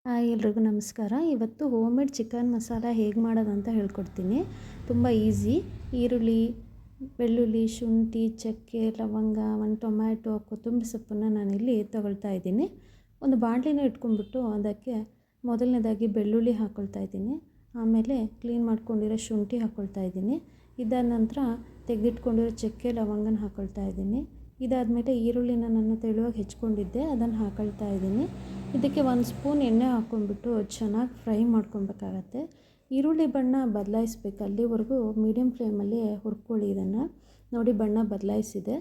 Hi ಎಲ್ರಿಗೂ ನಮಸ್ಕಾರ. ಇವತ್ತು ಹೋಮ್ ಮೇಡ್ ಚಿಕನ್ ಮಸಾಲ ಹೇಗೆ ಮಾಡೋದಂತ ಹೇಳ್ಕೊಡ್ತೀನಿ. ತುಂಬ ಈಸಿ. ಈರುಳ್ಳಿ, ಬೆಳ್ಳುಳ್ಳಿ, ಶುಂಠಿ, ಚಕ್ಕೆ, ಲವಂಗ, ಒಂದು ಟೊಮ್ಯಾಟೊ, ಕೊತ್ತಂಬರಿ ಸೊಪ್ಪನ್ನು ನಾನಿಲ್ಲಿ ತೊಗೊಳ್ತಾ ಇದ್ದೀನಿ. ಒಂದು ಬಾಣಲಿನ ಇಟ್ಕೊಂಡ್ಬಿಟ್ಟು ಅದಕ್ಕೆ ಮೊದಲನೇದಾಗಿ ಬೆಳ್ಳುಳ್ಳಿ ಹಾಕ್ಕೊಳ್ತಾ ಇದ್ದೀನಿ. ಆಮೇಲೆ ಕ್ಲೀನ್ ಮಾಡ್ಕೊಂಡಿರೋ ಶುಂಠಿ ಹಾಕ್ಕೊಳ್ತಾ ಇದ್ದೀನಿ. ಇದಾದ ನಂತರ ತೆಗೆದಿಟ್ಕೊಂಡಿರೋ ಚಕ್ಕೆ, ಲವಂಗನ ಹಾಕ್ಕೊಳ್ತಾ ಇದ್ದೀನಿ. ಇದಾದಮೇಲೆ ಈರುಳ್ಳಿನ ನಾನು ತೆಳುವಾಗಿ ಹೆಚ್ಕೊಂಡಿದ್ದೆ, ಅದನ್ನು ಹಾಕ್ಕೊಳ್ತಾ ಇದ್ದೀನಿ. ಇದಕ್ಕೆ 1 ಸ್ಪೂನ್ ಎಣ್ಣೆ ಹಾಕ್ಕೊಂಡ್ಬಿಟ್ಟು ಚೆನ್ನಾಗಿ ಫ್ರೈ ಮಾಡ್ಕೊಬೇಕಾಗತ್ತೆ. ಈರುಳ್ಳಿ ಬಣ್ಣ ಬದಲಾಯಿಸ್ಬೇಕು, ಅಲ್ಲಿವರೆಗೂ ಮೀಡಿಯಮ್ ಫ್ಲೇಮಲ್ಲಿ ಹುರ್ಕೊಳ್ಳಿ. ಇದನ್ನು ನೋಡಿ ಬಣ್ಣ ಬದಲಾಯಿಸಿದೆ.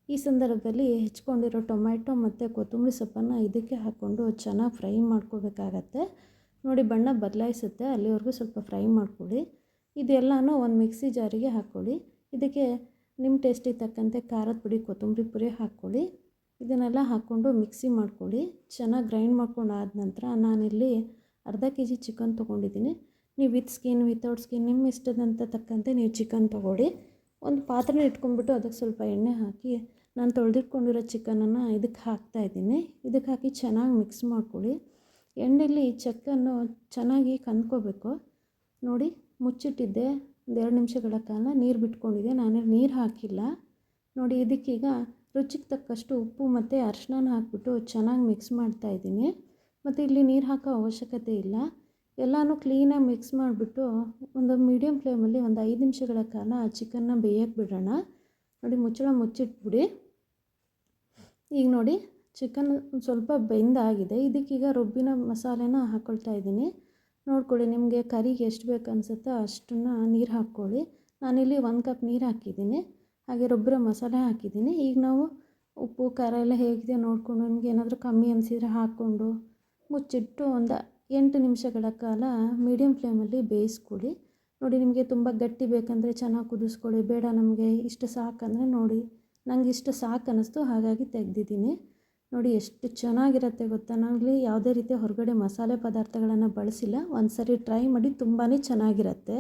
ಈ ಸಂದರ್ಭದಲ್ಲಿ ಹೆಚ್ಕೊಂಡಿರೋ ಟೊಮ್ಯಾಟೊ ಮತ್ತು ಕೊತ್ತಂಬರಿ ಸೊಪ್ಪನ್ನು ಇದಕ್ಕೆ ಹಾಕ್ಕೊಂಡು ಚೆನ್ನಾಗಿ ಫ್ರೈ ಮಾಡ್ಕೋಬೇಕಾಗತ್ತೆ. ನೋಡಿ ಬಣ್ಣ ಬದಲಾಯಿಸುತ್ತೆ, ಅಲ್ಲಿವರೆಗೂ ಸ್ವಲ್ಪ ಫ್ರೈ ಮಾಡ್ಕೊಳ್ಳಿ. ಇದೆಲ್ಲನೂ ಒಂದು ಮಿಕ್ಸಿ ಜಾರಿಗೆ ಹಾಕ್ಕೊಳ್ಳಿ. ಇದಕ್ಕೆ ನಿಮ್ಮ ಟೇಸ್ಟಿಗೆ ತಕ್ಕಂತೆ ಖಾರದ ಪುಡಿ, ಕೊತ್ತಂಬರಿ ಪುಡಿ ಹಾಕ್ಕೊಳ್ಳಿ. ಇದನ್ನೆಲ್ಲ ಹಾಕ್ಕೊಂಡು ಮಿಕ್ಸಿ ಮಾಡ್ಕೊಳ್ಳಿ. ಚೆನ್ನಾಗಿ ಗ್ರೈಂಡ್ ಮಾಡ್ಕೊಂಡು ಆದ ನಂತರ ನಾನಿಲ್ಲಿ ಅರ್ಧ ಕೆಜಿ ಚಿಕನ್ ತೊಗೊಂಡಿದ್ದೀನಿ. ನೀವು ವಿತ್ ಸ್ಕಿನ್, ವಿತೌಟ್ ಸ್ಕಿನ್ ನಿಮ್ಮ ಇಷ್ಟದಂತ ತಕ್ಕಂತೆ ನೀವು ಚಿಕನ್ ತೊಗೊಳ್ಳಿ. ಒಂದು ಪಾತ್ರೆ ಇಟ್ಕೊಂಡ್ಬಿಟ್ಟು ಅದಕ್ಕೆ ಸ್ವಲ್ಪ ಎಣ್ಣೆ ಹಾಕಿ ನಾನು ತೊಳೆದಿಟ್ಕೊಂಡಿರೋ ಚಿಕನನ್ನು ಇದಕ್ಕೆ ಹಾಕ್ತಾಯಿದ್ದೀನಿ. ಇದಕ್ಕೆ ಹಾಕಿ ಚೆನ್ನಾಗಿ ಮಿಕ್ಸ್ ಮಾಡ್ಕೊಳ್ಳಿ. ಎಣ್ಣೆಯಲ್ಲಿ ಚಿಕನ್ನು ಚೆನ್ನಾಗಿ ಕಂದ್ಕೋಬೇಕು. ನೋಡಿ ಮುಚ್ಚಿಟ್ಟಿದ್ದೆ, 1-2 ನಿಮಿಷಗಳ ಕಾಲ ನೀರು ಬಿಟ್ಕೊಂಡಿದೆ. ನಾನು ನೀರು ಹಾಕಿಲ್ಲ. ನೋಡಿ ಇದಕ್ಕೀಗ ರುಚಿಗೆ ತಕ್ಕಷ್ಟು ಉಪ್ಪು ಮತ್ತು ಅರಿಶಿನ ಹಾಕಿಬಿಟ್ಟು ಚೆನ್ನಾಗಿ ಮಿಕ್ಸ್ ಮಾಡ್ತಾಯಿದ್ದೀನಿ. ಮತ್ತು ಇಲ್ಲಿ ನೀರು ಹಾಕೋ ಅವಶ್ಯಕತೆ ಇಲ್ಲ. ಎಲ್ಲನೂ ಕ್ಲೀನಾಗಿ ಮಿಕ್ಸ್ ಮಾಡಿಬಿಟ್ಟು ಒಂದು ಮೀಡಿಯಮ್ ಫ್ಲೇಮಲ್ಲಿ ಒಂದು 5 ನಿಮಿಷಗಳ ಕಾಲ ಚಿಕನ್ನ ಬೇಯಕ್ಕೆ ಬಿಡೋಣ. ನೋಡಿ ಮುಚ್ಚಳ ಮುಚ್ಚಿಟ್ಬಿಡಿ. ಈಗ ನೋಡಿ ಚಿಕನ್ ಸ್ವಲ್ಪ ಬೆಂದಾಗಿದೆ. ಇದಕ್ಕೀಗ ರುಬ್ಬಿನ ಮಸಾಲೆನ ಹಾಕ್ಕೊಳ್ತಾ ಇದ್ದೀನಿ. ನೋಡ್ಕೊಳ್ಳಿ, ನಿಮಗೆ ಕರಿಗೆ ಎಷ್ಟು ಬೇಕು ಅನಿಸುತ್ತೋ ಅಷ್ಟನ್ನು ನೀರು ಹಾಕ್ಕೊಳ್ಳಿ. ನಾನಿಲ್ಲಿ 1 ಕಪ್ ನೀರು ಹಾಕಿದ್ದೀನಿ. ಹಾಗೆ ರುಬ್ಬಿರೋ ಮಸಾಲೆ ಹಾಕಿದ್ದೀನಿ. ಈಗ ನಾವು ಉಪ್ಪು ಖಾರ ಎಲ್ಲ ಹೇಗಿದೆ ನೋಡಿಕೊಂಡು ನಿಮ್ಗೆ ಏನಾದರೂ ಕಮ್ಮಿ ಅನಿಸಿದರೆ ಹಾಕ್ಕೊಂಡು ಮುಚ್ಚಿಟ್ಟು ಒಂದು 8 ನಿಮಿಷಗಳ ಕಾಲ ಮೀಡಿಯಮ್ ಫ್ಲೇಮಲ್ಲಿ ಬೇಯಿಸ್ಕೊಳ್ಳಿ. ನೋಡಿ ನಿಮಗೆ ತುಂಬ ಗಟ್ಟಿ ಬೇಕಂದರೆ ಚೆನ್ನಾಗಿ ಕುದಿಸ್ಕೊಳ್ಳಿ. ಬೇಡ ನಮಗೆ ಇಷ್ಟು ಸಾಕಂದರೆ ನೋಡಿ ನನಗೆ ಇಷ್ಟು ಸಾಕು ಅನ್ನಿಸ್ತು, ಹಾಗಾಗಿ ತೆಗೆದಿದ್ದೀನಿ. ನೋಡಿ ಎಷ್ಟು ಚೆನ್ನಾಗಿರುತ್ತೆ ಗೊತ್ತಾ. ನಾವಿಲ್ಲಿ ಯಾವುದೇ ರೀತಿ ಹೊರಗಡೆ ಮಸಾಲೆ ಪದಾರ್ಥಗಳನ್ನು ಬಳಸಿಲ್ಲ. ಒಂದು ಸರಿ ಟ್ರೈ ಮಾಡಿ, ತುಂಬಾ ಚೆನ್ನಾಗಿರುತ್ತೆ.